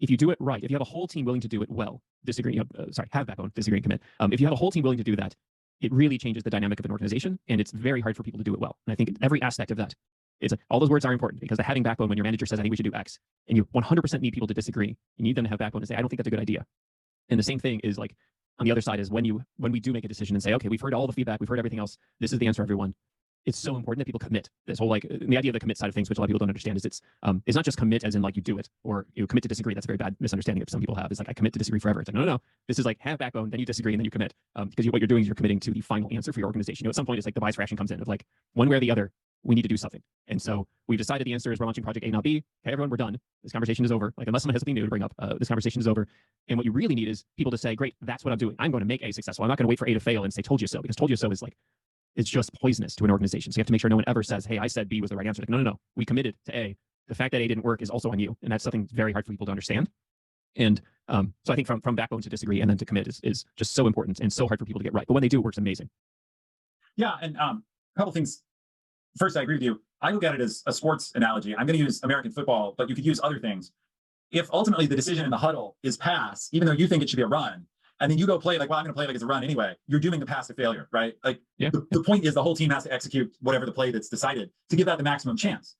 if you do it right, if you have a whole team willing to do it well, have backbone, disagree, and commit. If you have a whole team willing to do that, it really changes the dynamic of an organization, and it's very hard for people to do it well. And I think every aspect of that, all those words are important, because the having backbone, when your manager says, I think we should do X, and you 100% need people to disagree, you need them to have backbone and say, I don't think that's a good idea. And the same thing is like, on the other side is when we do make a decision and say, okay, we've heard all the feedback, we've heard everything else, this is the answer for everyone. It's so important that people commit. This whole the idea of the commit side of things, which a lot of people don't understand, is it's not just commit as in like you do it, or you commit to disagree. That's a very bad misunderstanding that some people have. It's like, I commit to disagree forever. It's like, no. This is like, have backbone, then you disagree, and then you commit. Because what you're doing is you're committing to the final answer for your organization. At some point, it's like the bias fraction comes in of like, one way or the other, we need to do something. And so we've decided the answer is we're launching project A, not B. Okay, everyone, we're done. This conversation is over. Like, unless someone has something new to bring up, this conversation is over. And what you really need is people to say, great, that's what I'm doing. I'm going to make A successful. I'm not going to wait for A to fail and say, told you so, because told you so is like, it's just poisonous to an organization. So you have to make sure no one ever says, hey, I said B was the right answer. Like, no. We committed to A. The fact that A didn't work is also on you. And that's something very hard for people to understand. And so I think from backbone to disagree and then to commit is just so important and so hard for people to get right. But when they do, it works amazing. Yeah. And a couple things. First, I agree with you. I look at it as a sports analogy. I'm going to use American football, but you could use other things. If ultimately the decision in the huddle is pass, even though you think it should be a run, and then you go play like, well, I'm going to play like it's a run anyway, you're doing the pass to failure, right? Like the point is the whole team has to execute whatever the play that's decided to give that the maximum chance.